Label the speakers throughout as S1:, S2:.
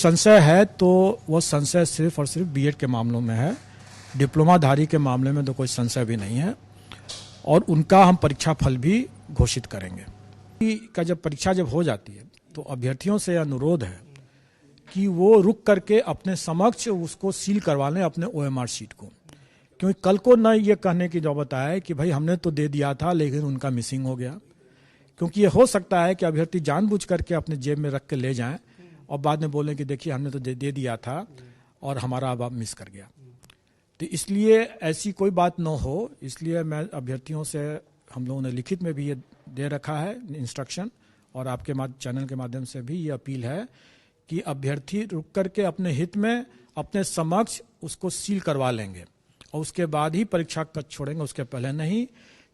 S1: संशय है तो वो संशय सिर्फ और सिर्फ बीएड के मामलों में है। डिप्लोमाधारी के मामले में तो कोई संशय भी नहीं है और उनका हम परीक्षा फल भी घोषित करेंगे। जब परीक्षा हो जाती है तो अभ्यर्थियों से अनुरोध है कि वो रुक करके अपने समक्ष उसको सील करवा लें अपने ओएमआर शीट को, क्योंकि कल को न ये कहने की नौबत आए कि भाई हमने तो दे दिया था लेकिन उनका मिसिंग हो गया। क्योंकि ये हो सकता है कि अभ्यर्थी जानबूझ करके अपने जेब में रख के ले जाएं और बाद में बोलें कि देखिए हमने तो दे दिया था और हमारा अब मिस कर गया। तो इसलिए ऐसी कोई बात न हो, इसलिए मैं अभ्यर्थियों से, हम लोगों ने लिखित में भी ये दे रखा है इंस्ट्रक्शन, और आपके चैनल के माध्यम से भी ये अपील है कि अभ्यर्थी रुक करके अपने हित में अपने समक्ष उसको सील करवा लेंगे और उसके बाद ही परीक्षा कक्ष छोड़ेंगे, उसके पहले नहीं।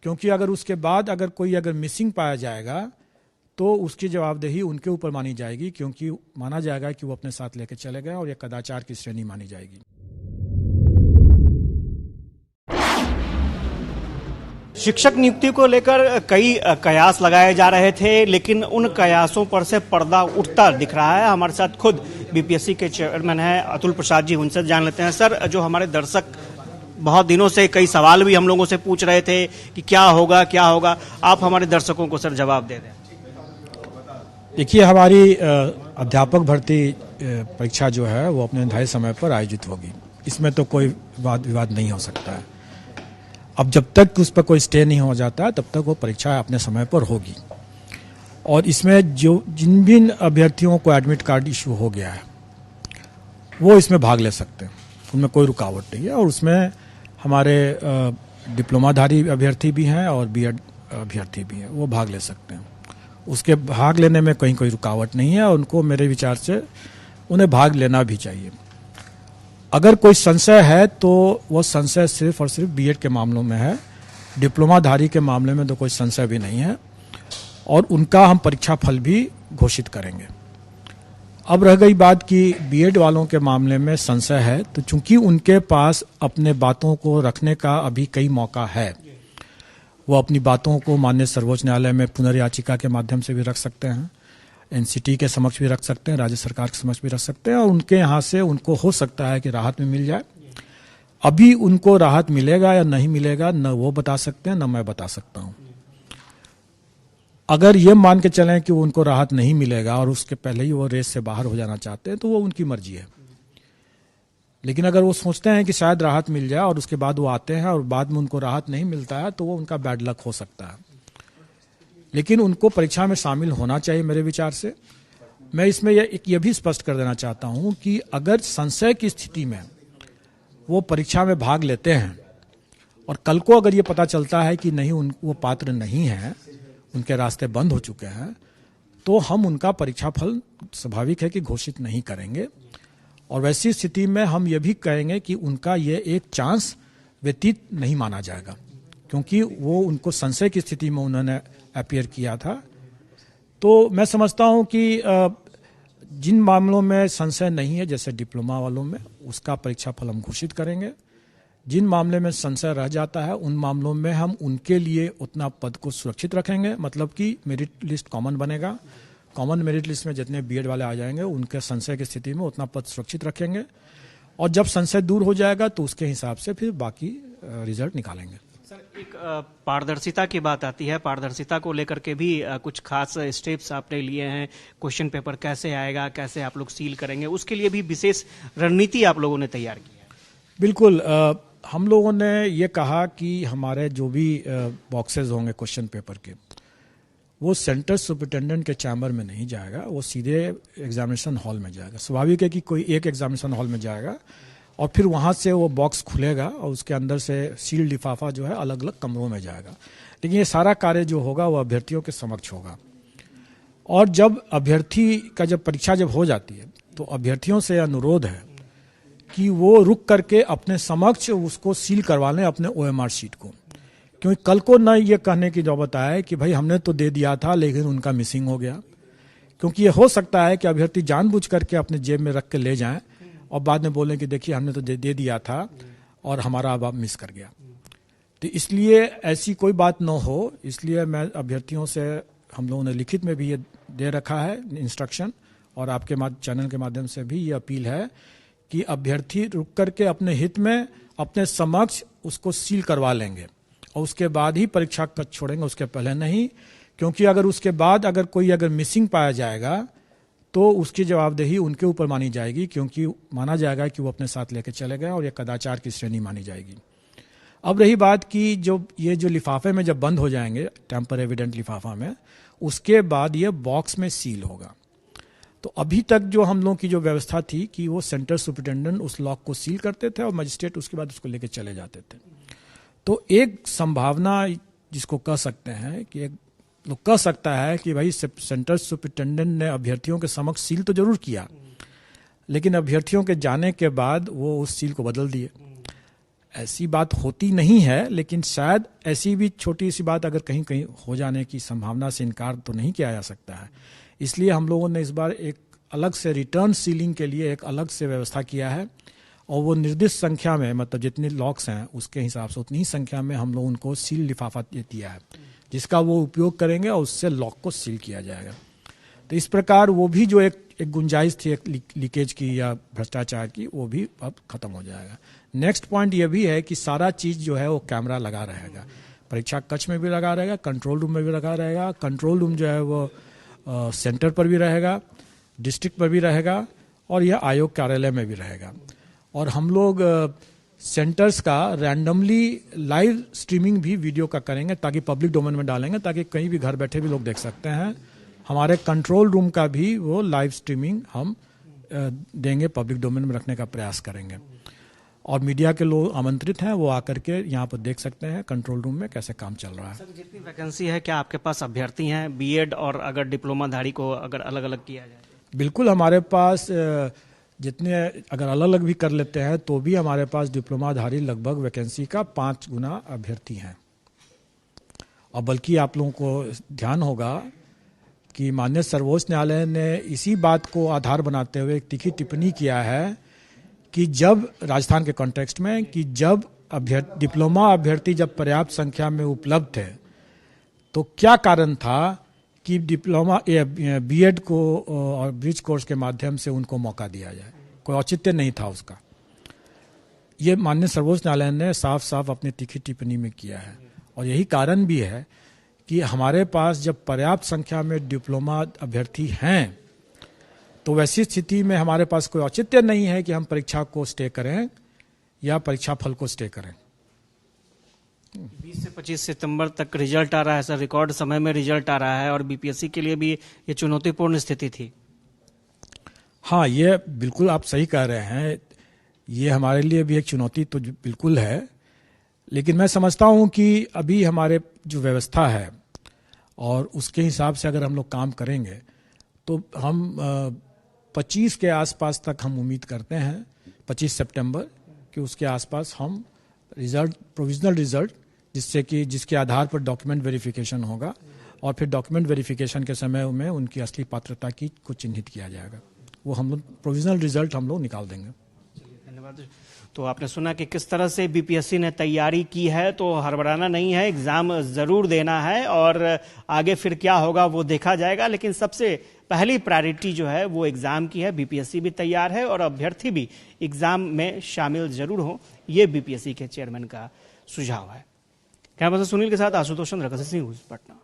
S1: क्योंकि अगर उसके बाद कोई मिसिंग पाया जाएगा तो उसकी जवाबदेही उनके ऊपर मानी जाएगी, क्योंकि माना जाएगा कि वो अपने साथ लेके चले गए और ये कदाचार की श्रेणी मानी जाएगी।
S2: शिक्षक नियुक्ति को लेकर कई कयास लगाए जा रहे थे, लेकिन उन कयासों पर से पर्दा उठता दिख रहा है। हमारे साथ खुद बीपीएससी के चेयरमैन हैं अतुल प्रसाद जी, उनसे जान लेते हैं। सर, जो हमारे दर्शक बहुत दिनों से कई सवाल भी हम लोगों से पूछ रहे थे कि क्या होगा, आप हमारे दर्शकों को सर जवाब दे दें।
S1: देखिए, हमारी अध्यापक भर्ती परीक्षा जो है वो अपने निर्धारित समय पर आयोजित होगी, इसमें तो कोई वाद विवाद नहीं हो सकता है। अब जब तक उस पर कोई स्टे नहीं हो जाता तब तक वो परीक्षा अपने समय पर होगी। और इसमें जिन भी अभ्यर्थियों को एडमिट कार्ड इशू हो गया है वो इसमें भाग ले सकते हैं, उनमें कोई रुकावट नहीं है। और उसमें हमारे डिप्लोमाधारी अभ्यर्थी भी हैं और बीएड अभ्यर्थी भी हैं, वो भाग ले सकते हैं। उसके भाग लेने में कहीं कोई रुकावट नहीं है और उनको, मेरे विचार से, उन्हें भाग लेना भी चाहिए। अगर कोई संशय है तो वो संशय सिर्फ और सिर्फ बीएड के मामलों में है। डिप्लोमाधारी के मामले में तो कोई संशय भी नहीं है और उनका हम परीक्षा फल भी घोषित करेंगे। अब रह गई बात कि बीएड वालों के मामले में संशय है, तो चूंकि उनके पास अपने बातों को रखने का अभी कई मौका है, वो अपनी बातों को माननीय सर्वोच्च न्यायालय में पुनर्याचिका के माध्यम से भी रख सकते हैं, एनसीटी के समक्ष भी रख सकते हैं, राज्य सरकार के समक्ष भी रख सकते हैं और उनके यहाँ से उनको हो सकता है कि राहत में मिल जाए। अभी उनको राहत मिलेगा या नहीं मिलेगा न वो बता सकते हैं न मैं बता सकता हूँ। अगर ये मान के चलें कि उनको राहत नहीं मिलेगा और उसके पहले ही वो रेस से बाहर हो जाना चाहते हैं तो वो उनकी मर्जी है। लेकिन अगर वो सोचते हैं कि शायद राहत मिल जाए और उसके बाद वो आते हैं और बाद में उनको राहत नहीं मिलता है तो वो उनका बैड लक हो सकता है। लेकिन उनको परीक्षा में शामिल होना चाहिए मेरे विचार से। मैं इसमें ये भी स्पष्ट कर देना चाहता हूं कि अगर संशय की स्थिति में वो परीक्षा में भाग लेते हैं और कल को अगर ये पता चलता है कि नहीं वो पात्र नहीं है, उनके रास्ते बंद हो चुके हैं, तो हम उनका परीक्षा फल स्वाभाविक है कि घोषित नहीं करेंगे। और वैसी स्थिति में हम ये भी कहेंगे कि उनका ये एक चांस व्यतीत नहीं माना जाएगा, क्योंकि वो उनको संशय की स्थिति में उन्होंने अपीयर किया था। तो मैं समझता हूं कि जिन मामलों में संशय नहीं है, जैसे डिप्लोमा वालों में, उसका परीक्षा फल हम घोषित करेंगे। जिन मामले में संशय रह जाता है उन मामलों में हम उनके लिए उतना पद को सुरक्षित रखेंगे, मतलब कि मेरिट लिस्ट कॉमन बनेगा। कॉमन मेरिट लिस्ट में जितने बीएड वाले आ जाएंगे उनके संशय की स्थिति में उतना पद सुरक्षित रखेंगे और जब संशय दूर हो जाएगा तो उसके हिसाब से फिर बाकी रिजल्ट निकालेंगे।
S2: सर, एक पारदर्शिता की बात आती है, पारदर्शिता को लेकर के भी कुछ खास स्टेप्स आपने लिए हैं। क्वेश्चन पेपर कैसे आएगा, कैसे आप लोग सील करेंगे, उसके लिए भी विशेष रणनीति आप लोगों ने तैयार की है।
S1: बिल्कुल, हम लोगों ने ये कहा कि हमारे जो भी बॉक्सेस होंगे क्वेश्चन पेपर के, वो सेंटर सुपरिटेंडेंट के चैम्बर में नहीं जाएगा, वो सीधे एग्जामिनेशन हॉल में जाएगा। स्वाभाविक है कि कोई एक एग्जामिनेशन हॉल में जाएगा और फिर वहाँ से वो बॉक्स खुलेगा और उसके अंदर से सील लिफाफा जो है अलग अलग कमरों में जाएगा। लेकिन ये सारा कार्य जो होगा वो अभ्यर्थियों के समक्ष होगा। और जब अभ्यर्थी का परीक्षा हो जाती है तो अभ्यर्थियों से अनुरोध है कि वो रुक करके अपने समक्ष उसको सील करवा लें अपने ओएमआर शीट को, क्योंकि कल को न ये कहने की नौबत आए कि भाई हमने तो दे दिया था लेकिन उनका मिसिंग हो गया। क्योंकि ये हो सकता है कि अभ्यर्थी जानबूझ करके अपने जेब में रख के ले जाएं और बाद में बोलें कि देखिए हमने तो दे दिया था और हमारा अब मिस कर गया। तो इसलिए ऐसी कोई बात न हो, इसलिए मैं अभ्यर्थियों से, हम लोगों ने लिखित में भी ये दे रखा है इंस्ट्रक्शन, और आपके चैनल के माध्यम से भी ये अपील है कि अभ्यर्थी रुक करके अपने हित में अपने समक्ष उसको सील करवा लेंगे और उसके बाद ही परीक्षा कक्ष छोड़ेंगे, उसके पहले नहीं। क्योंकि अगर उसके बाद अगर कोई मिसिंग पाया जाएगा तो उसकी जवाबदेही उनके ऊपर मानी जाएगी, क्योंकि माना जाएगा कि वो अपने साथ लेके चले गए और ये कदाचार की श्रेणी मानी जाएगी। अब रही बात कि ये जो लिफाफे में जब बंद हो जाएंगे, टेम्पर एविडेंट लिफाफा में, उसके बाद ये बॉक्स में सील होगा। तो अभी तक जो हम लोगों की जो व्यवस्था थी कि वो सेंटर सुपरिटेंडेंट उस लॉक को सील करते थे और मजिस्ट्रेट उसके बाद उसको लेके चले जाते थे। तो एक संभावना जिसको कह सकते हैं कि एक लोग कह सकता है कि भाई सेंटर सुपरिटेंडेंट ने अभ्यर्थियों के समक्ष सील तो जरूर किया, लेकिन अभ्यर्थियों के जाने के बाद वो उस सील को बदल दिए। ऐसी बात होती नहीं है, लेकिन शायद ऐसी भी छोटी सी बात अगर कहीं कहीं हो जाने की संभावना से इनकार तो नहीं किया जा सकता है। इसलिए हम लोगों ने इस बार एक अलग से रिटर्न सीलिंग के लिए एक अलग से व्यवस्था किया है और वो निर्दिष्ट संख्या में, मतलब जितने लॉक्स हैं उसके हिसाब से उतनी ही संख्या में हम लोग उनको सील लिफाफा दिया है, जिसका वो उपयोग करेंगे और उससे लॉक को सील किया जाएगा। तो इस प्रकार वो भी जो एक गुंजाइश थी एक लीकेज की या भ्रष्टाचार की, वो भी अब खत्म हो जाएगा। नेक्स्ट पॉइंट ये भी है कि सारा चीज जो है वो कैमरा लगा रहेगा, परीक्षा कक्ष में भी लगा रहेगा, कंट्रोल रूम में भी लगा रहेगा। कंट्रोल रूम जो है वो सेंटर पर भी रहेगा, डिस्ट्रिक्ट पर भी रहेगा और यह आयोग कार्यालय में भी रहेगा। और हम लोग सेंटर्स का रैंडमली लाइव स्ट्रीमिंग भी वीडियो का करेंगे, ताकि पब्लिक डोमेन में डालेंगे, ताकि कहीं भी घर बैठे भी लोग देख सकते हैं। हमारे कंट्रोल रूम का भी वो लाइव स्ट्रीमिंग हम देंगे, पब्लिक डोमेन में रखने का प्रयास करेंगे। और मीडिया के लोग आमंत्रित हैं, वो आकर के यहाँ पर देख सकते हैं कंट्रोल रूम में कैसे काम चल रहा है।
S2: सर, जितनी वैकेंसी है, क्या आपके पास अभ्यर्थी हैं बीएड और अगर डिप्लोमाधारी को अगर अलग अलग किया जाए?
S1: बिल्कुल, हमारे पास जितने अगर अलग अलग भी कर लेते हैं तो भी हमारे पास डिप्लोमाधारी लगभग वैकेंसी का 5 गुना अभ्यर्थी हैं। और बल्कि आप लोगों को ध्यान होगा कि माननीय सर्वोच्च न्यायालय ने इसी बात को आधार बनाते हुए एक तीखी टिप्पणी किया है कि जब राजस्थान के कॉन्टेक्स्ट में कि जब डिप्लोमा अभ्यर्थी जब पर्याप्त संख्या में उपलब्ध थे तो क्या कारण था कि डिप्लोमा बीएड को और ब्रिज कोर्स के माध्यम से उनको मौका दिया जाए, कोई औचित्य नहीं था उसका। ये माननीय सर्वोच्च न्यायालय ने साफ साफ अपनी तीखी टिप्पणी में किया है। और यही कारण भी है कि हमारे पास जब पर्याप्त संख्या में डिप्लोमा अभ्यर्थी हैं तो वैसी स्थिति में हमारे पास कोई औचित्य नहीं है कि हम परीक्षा को स्टे करें या परीक्षा फल को स्टे करें।
S2: 20 से 25 सितंबर तक रिजल्ट आ रहा है सर, रिकॉर्ड समय में रिजल्ट आ रहा है और बीपीएससी के लिए भी ये चुनौतीपूर्ण स्थिति थी।
S1: हाँ, ये बिल्कुल आप सही कह रहे हैं, ये हमारे लिए भी एक चुनौती तो बिल्कुल है। लेकिन मैं समझता हूँ कि अभी हमारे जो व्यवस्था है और उसके हिसाब से अगर हम लोग काम करेंगे तो हम 25 के आसपास तक हम उम्मीद करते हैं, 25 सितंबर कि उसके आसपास हम रिजल्ट, प्रोविजनल रिजल्ट, जिसके आधार पर डॉक्यूमेंट वेरिफिकेशन होगा और फिर डॉक्यूमेंट वेरिफिकेशन के समय में उनकी असली पात्रता को चिन्हित किया जाएगा। वो हम लोग प्रोविजनल रिजल्ट हम लोग निकाल देंगे।
S2: धन्यवाद। तो आपने सुना कि किस तरह से बीपीएससी ने तैयारी की है, तो हड़बड़ाना नहीं है, एग्जाम जरूर देना है और आगे फिर क्या होगा वो देखा जाएगा। लेकिन सबसे पहली प्रायोरिटी जो है वो एग्जाम की है। बीपीएससी भी तैयार है और अभ्यर्थी भी एग्जाम में शामिल जरूर हो, ये बीपीएससी के चेयरमैन का सुझाव है। कैमरा पर्सन सुनील के साथ आशुतोष चंद्र, न्यूज़ पटना।